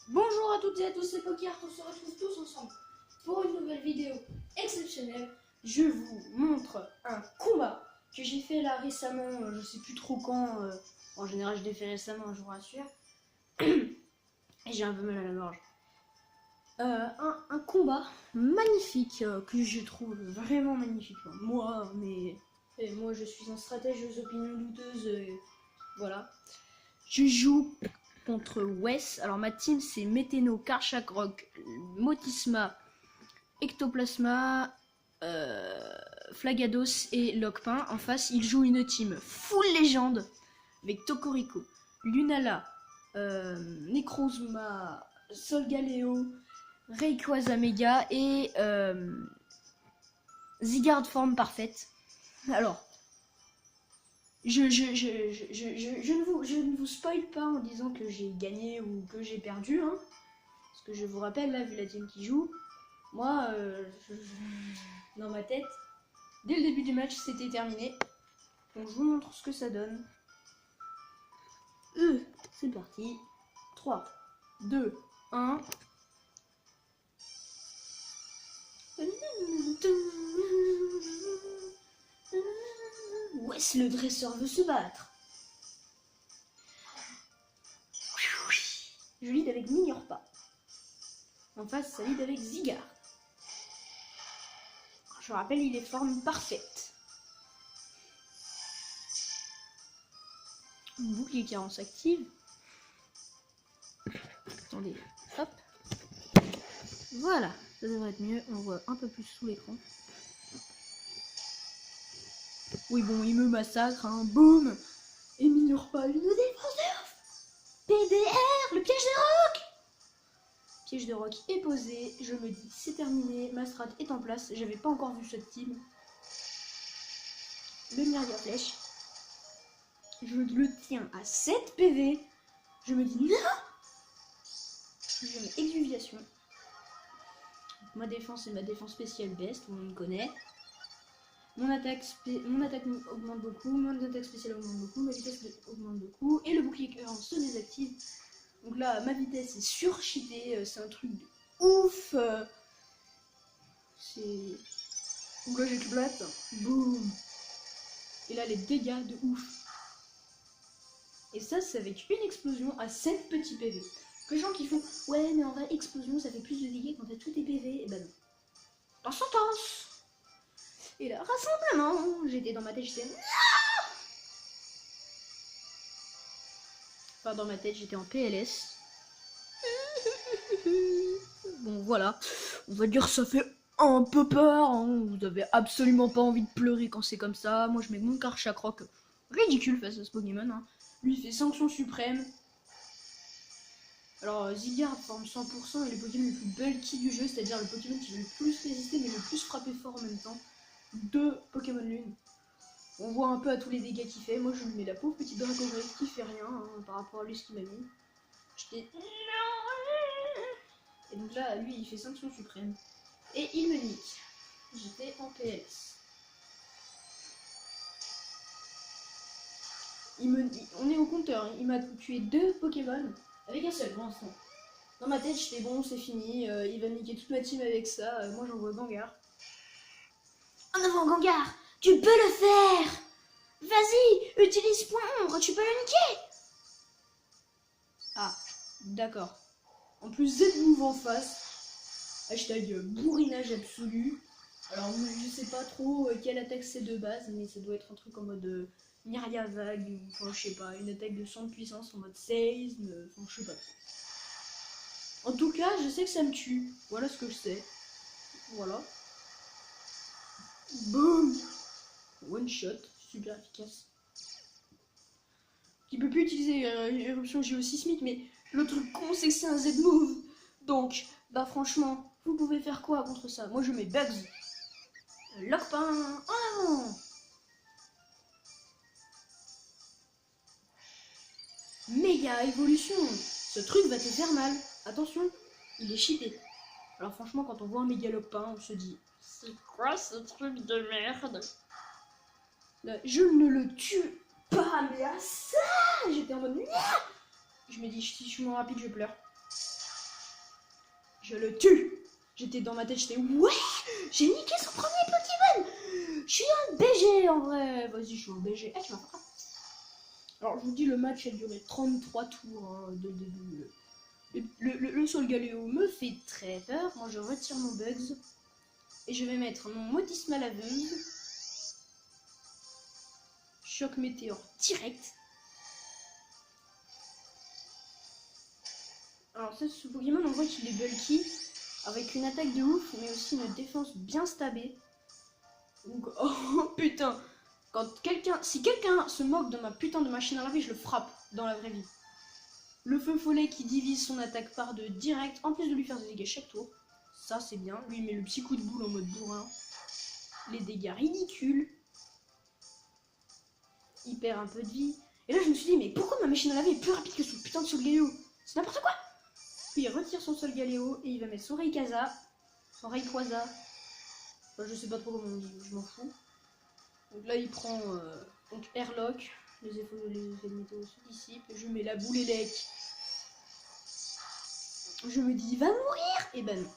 Bonjour à toutes et à tous, c'est Poker, on se retrouve tous ensemble pour une nouvelle vidéo exceptionnelle. Je vous montre un combat que j'ai fait là récemment, je sais plus trop quand, en général je l'ai fait récemment, je vous rassure, et j'ai un peu mal à la gorge. Un combat magnifique que je trouve vraiment magnifique. Moi je suis un stratège aux opinions douteuses, voilà. Je joue contre Wes. Alors ma team c'est Meteno, Karchak Rock, Motisma, Ectoplasma, Flagados et Lockpin. En face il joue une team full légende avec Tokoriko, Lunala, Necrozma, Solgaleo, Rayquaza Mega et Zygarde forme parfaite. Alors je ne vous spoil pas en disant que j'ai gagné ou que j'ai perdu, hein. Parce que je vous rappelle, là, vu la team qui joue, moi, dans ma tête, dès le début du match, c'était terminé. Donc je vous montre ce que ça donne. C'est parti. 3, 2, 1. Wes le dresseur veut se battre. Je lead avec Mignore-Pas. En face, ça lead avec Zygarde. Je rappelle, il est forme parfaite. Bouclier carence active. Attendez, hop. Voilà, ça devrait être mieux. On voit un peu plus sous l'écran. Oui, bon, il me massacre, hein. Boum. Et Mignore-Pas, une défense de ouf. PDR, le piège de roc. Piège de roc est posé. Je me dis, c'est terminé. Ma strat est en place. J'avais pas encore vu cette team. Le Myria Flèche. Je le tiens à 7 PV. Je me dis, non. Je mets Exuviation. Ma défense est ma défense spéciale best, tout le monde connaît. Mon attaque augmente beaucoup, mon attaque spéciale augmente beaucoup, ma vitesse augmente beaucoup, et le bouclier cœur se désactive. Donc là, ma vitesse est surcheatée, c'est un truc de ouf. C'est... Donc là, j'éclate, boum. Et là, les dégâts de ouf. Et ça, c'est avec une explosion à 7 petits PV. Que les gens qui font, ouais, mais en vrai, explosion, ça fait plus de dégâts quand t'as tous tes PV. Et ben non. Dans son sens. Et là, rassemblement, j'étais dans ma tête, j'étais... Enfin, dans ma tête, j'étais en PLS. Bon, voilà. On va dire que ça fait un peu peur, hein. Vous avez absolument pas envie de pleurer quand c'est comme ça. Moi, je mets mon Karchak Rock ridicule face à ce Pokémon, hein. Lui, il fait sanction suprême. Alors, Zygarde forme 100% et le Pokémon le plus bulky du jeu, c'est-à-dire le Pokémon qui va le plus résister mais le plus frapper fort en même temps. De Pokémon Lune. On voit un peu à tous les dégâts qu'il fait. Moi, je lui mets la pauvre petite Dracograve qui fait rien, hein, par rapport à lui ce qu'il m'a mis. J'étais... Et donc là, lui, il fait sanction suprême. Et il me nique. J'étais en PS. On est au compteur. Il m'a tué 2 Pokémon avec un seul pour l'instant. Dans ma tête, j'étais bon, c'est fini. Il va niquer toute ma team avec ça. Moi, j'envoie Gengar. En avant, Gengar! Tu peux le faire! Vas-y, utilise point ombre, tu peux le niquer! Ah, d'accord. En plus, Z-Move en face. Hashtag bourrinage absolu. Alors, je sais pas trop quelle attaque c'est de base, mais ça doit être un truc en mode Myria Vague, enfin, je sais pas, une attaque de 100 de puissance en mode Seisme, enfin, je sais pas. En tout cas, je sais que ça me tue. Voilà ce que je sais. Voilà. Boum! One shot, super efficace. Qui peut plus utiliser éruption géosismique, mais le truc con c'est que c'est un Z-move. Donc, bah franchement, vous pouvez faire quoi contre ça? Moi je mets Bugs. Lockpin en avant. Méga évolution. Ce truc va te faire mal. Attention, il est cheaté. Alors franchement, quand on voit un méga Lockpin, on se dit, c'est quoi ce truc de merde? Là, je ne le tue pas, mais à ça, j'étais en mode... Je me dis, si je suis moins rapide, je pleure. Je le tue. J'étais dans ma tête, j'étais ouais, j'ai niqué son premier Pokémon. Je suis un BG en vrai. Vas-y, je suis un BG. Tu m'as pas. Alors je vous dis, le match a duré 33 tours hein, de début. Le Solgaleo me fait très peur. Moi je retire mon Bugs. Et je vais mettre mon Motisma laveuse. Choc météore direct. Alors ça, ce Pokémon, on voit qu'il est bulky. Avec une attaque de ouf, mais aussi une défense bien stabée. Donc, oh putain. Si quelqu'un se moque de ma putain de machine à laver, je le frappe dans la vraie vie. Le feu follet qui divise son attaque par deux direct, en plus de lui faire des dégâts chaque tour. Ça c'est bien. Lui il met le petit coup de boule en mode bourrin. Les dégâts ridicules. Il perd un peu de vie. Et là je me suis dit, mais pourquoi ma machine à laver est plus rapide que ce putain de Solgaleo? C'est n'importe quoi. Puis il retire son Solgaleo et il va mettre son Rayquaza. Son Rayquaza. Enfin, je sais pas trop comment on dit, je m'en fous. Donc là il prend donc Airlock. Les effets de météo se dissipent. Je mets la boule élec. Je me dis, il va mourir. Et ben non.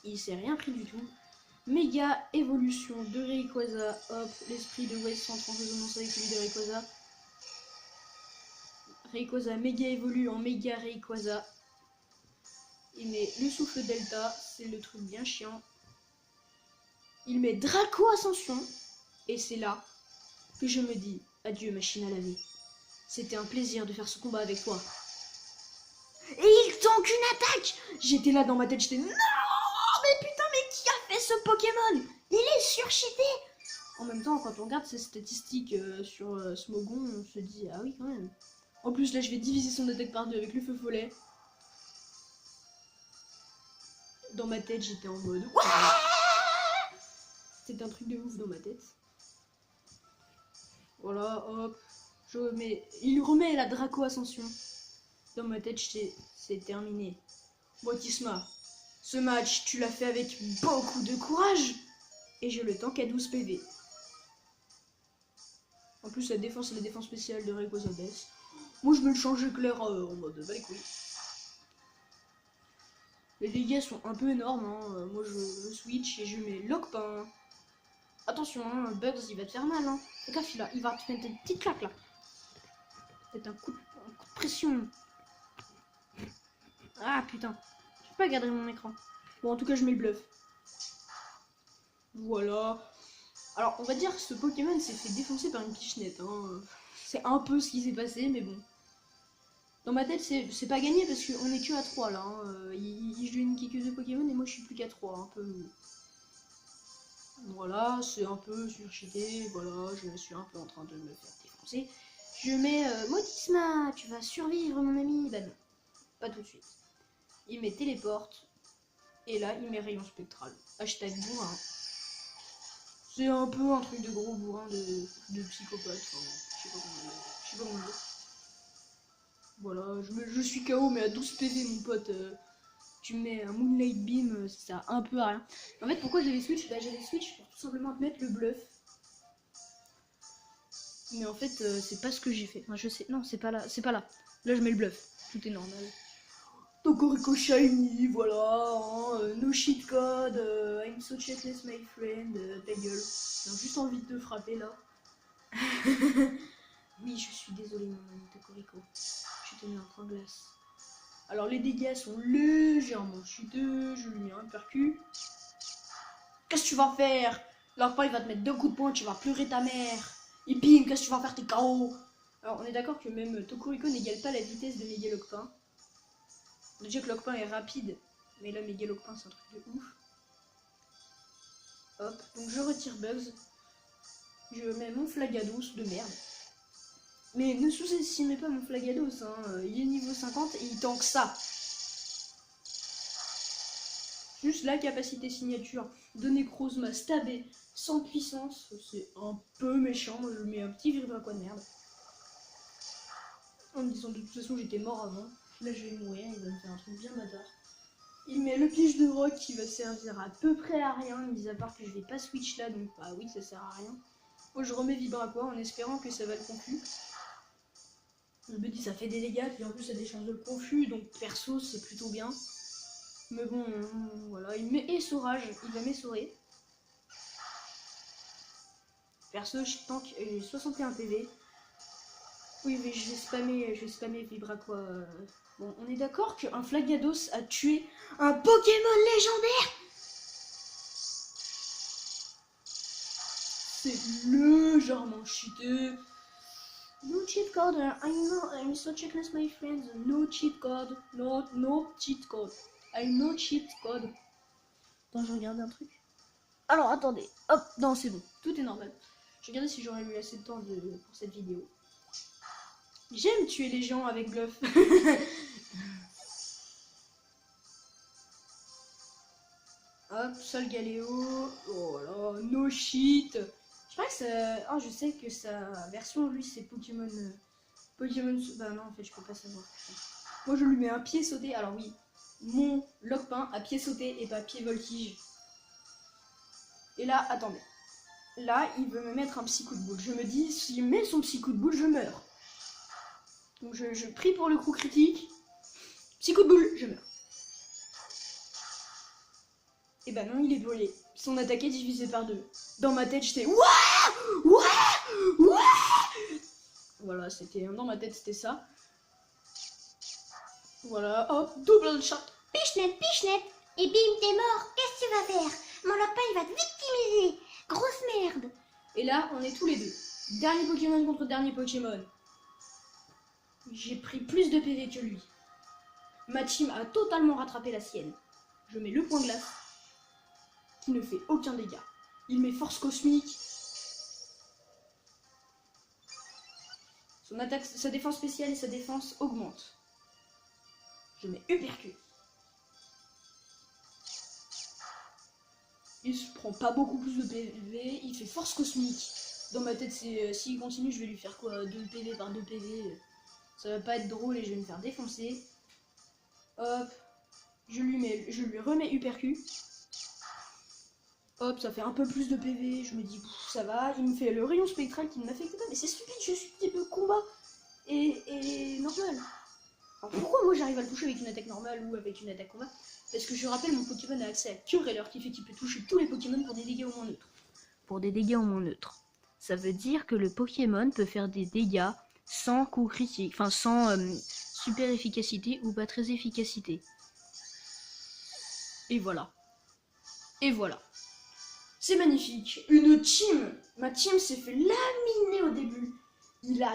Il s'est rien pris du tout. Méga évolution de Rayquaza. Hop, l'esprit de West entre en résonance avec celui de Rayquaza. Rayquaza méga évolue en méga Rayquaza. Il met le souffle Delta. C'est le truc bien chiant. Il met Draco Ascension. Et c'est là que je me dis, adieu machine à laver. C'était un plaisir de faire ce combat avec toi. Et il tank une attaque. J'étais là dans ma tête, j'étais non, mais putain, mais qui a fait ce Pokémon? Il est surcheaté. En même temps, quand on regarde ses statistiques sur Smogon, on se dit, ah oui quand même. En plus là, je vais diviser son attaque par deux avec le feu follet. Dans ma tête, j'étais en mode c'était un truc de ouf dans ma tête. Voilà, hop. Il remet la Draco Ascension. Dans ma tête, c'est terminé. Motisma, ce match, tu l'as fait avec beaucoup de courage. Et je le tank à 12 PV. En plus, la défense, c'est la défense spéciale de Rayquaza baisse. Moi, je me le change clair en mode bah les couilles. Les dégâts sont un peu énormes. Hein. Moi, je switch et je mets Lockpain. Attention, hein, Bugs, il va te faire mal. Hein. Fais gaffe, il va te mettre une petite claque là. Peut-être un coup de pression. Ah putain, je peux pas garder mon écran. Bon, en tout cas, je mets le bluff. Voilà. Alors, on va dire que ce Pokémon s'est fait défoncer par une pichenette. Hein. C'est un peu ce qui s'est passé, mais bon. Dans ma tête, c'est pas gagné parce qu'on est que à 3 là. Hein. Je lui ai niqué que 2 Pokémon et moi je suis plus qu'à 3. Un peu. Voilà, c'est un peu surcheaté. Voilà, je suis un peu en train de me faire défoncer. Je mets Motisma, tu vas survivre, mon ami. Bah non, pas tout de suite. Il met téléporte. Et là, il met rayon spectral. Hashtag bourrin. C'est un peu un truc de gros bourrin de psychopathe. Enfin, je sais pas comment dire. Voilà, je suis KO, mais à 12 PV, mon pote. Tu mets un Moonlight Beam, ça sert un peu à rien. En fait, pourquoi j'avais switch? Bah, j'avais switch pour tout simplement mettre le bluff. Mais en fait, c'est pas ce que j'ai fait. Enfin, je sais, non, c'est pas là. Là, je mets le bluff. Tout est normal. Tokorico Shiny, voilà. Hein, no cheat code. I'm so cheatless, my friend. Ta gueule. J'ai juste envie de te frapper là. Oui, je suis désolée, mon ami Tokorico. Je te mets un point glace. Alors les dégâts sont légèrement chuteux, je lui mets un percu. Qu'est-ce que tu vas faire? Alors pas, il va te mettre 2 coups de poing, tu vas pleurer ta mère. Et bim, qu'est-ce que tu vas faire? T'es KO. Alors on est d'accord que même Tokorico n'égale pas la vitesse de Méga Lockpain. Déjà que Lockpain est rapide, mais là Méga Lockpain c'est un truc de ouf. Hop, donc je retire Bugs. Je mets mon Flagados de merde. Mais ne sous-estimez pas mon Flagados, hein. Il est niveau 50 et il tank ça. Juste la capacité signature de Necrozma stabé sans puissance, c'est un peu méchant. Moi je mets un petit Vibra-Quoi de merde. En me disant de toute façon j'étais mort avant. Là je vais mourir, il va me faire un truc bien bâtard. Il met le piège de rock qui va servir à peu près à rien, mis à part que je vais pas switch là, donc bah oui ça sert à rien. Moi je remets Vibra-Quoi en espérant que ça va le confus. Je me dis ça fait des dégâts, puis en plus ça a des chances de le confus, donc perso c'est plutôt bien. Mais bon, voilà, il m'essorage, il va m'essorer. Perso, je tank 61 PV. Oui, mais je vais spammer Vibraqua. Bon, on est d'accord qu'un Flagados a tué un Pokémon légendaire. C'est légèrement cheaté. No cheat code, I know, I'm so checklist my friends. No cheat code, no cheat code. I know cheat code. Attends, je regarde un truc. Alors, attendez. Hop, non, c'est bon. Tout est normal. Je regardais si j'aurais eu assez de temps pour cette vidéo. J'aime tuer les gens avec bluff. Hop, Sol Galéo. Oh là, no shit. Je crois que ça. Ah, je sais que sa version, lui, c'est Pokémon. Pokémon. Bah non, en fait, je peux pas savoir. Moi, je lui mets un pied sauté. Alors, oui, mon Lockpin a pied sauté et pas pied voltige. Et là, attendez. Là, il veut me mettre un petit coup de boule. Je me dis, s'il met son petit coup de boule, je meurs. Donc, je prie pour le coup critique. Petit coup de boule, je meurs. Et bah non, il est brûlé. Son attaque est divisé par 2. Dans ma tête, j'étais Wouah. Voilà, c'était dans ma tête, c'était ça. Voilà, hop, double shot. Pichenette, pichenette. Et bim, t'es mort. Qu'est-ce que tu vas faire? Mon lapin, il va te victimiser. Grosse merde. Et là, on est tous les deux. Dernier Pokémon contre dernier Pokémon. J'ai pris plus de PV que lui. Ma team a totalement rattrapé la sienne. Je mets le point glace, qui ne fait aucun dégât. Il met force cosmique. Son attaque, sa défense spéciale et sa défense augmentent. Je mets uppercut. Il se prend pas beaucoup plus de PV, il fait force cosmique. Dans ma tête, c'est s'il continue, je vais lui faire quoi, 2 PV par 2 PV. Ça va pas être drôle et je vais me faire défoncer. Hop, je lui remets uppercut. Hop, ça fait un peu plus de PV, je me dis ça va. Il me fait le rayon spectral qui ne m'affecte pas, mais c'est stupide, je suis type combat et normal. Alors pourquoi moi j'arrive à le toucher avec une attaque normale ou avec une attaque combat? Parce que je rappelle, mon Pokémon a accès à Cureleur qui fait qu'il peut toucher tous les Pokémon pour des dégâts au moins neutres. Pour des dégâts au moins neutres. Ça veut dire que le Pokémon peut faire des dégâts sans coup critique, enfin sans super efficacité ou pas très efficacité. Et voilà. Et voilà. C'est magnifique. Une team. Ma team s'est fait laminer au début. Il a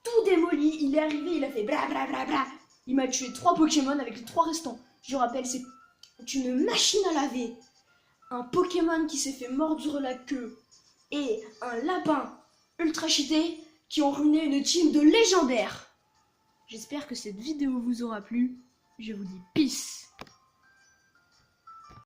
tout démoli. Il est arrivé, il a fait bla bla bla bla. Il m'a tué 3 Pokémon avec les 3 restants. Je rappelle, c'est une machine à laver. Un Pokémon qui s'est fait mordre la queue. Et un lapin ultra cheaté qui ont ruiné une team de légendaires. J'espère que cette vidéo vous aura plu. Je vous dis peace.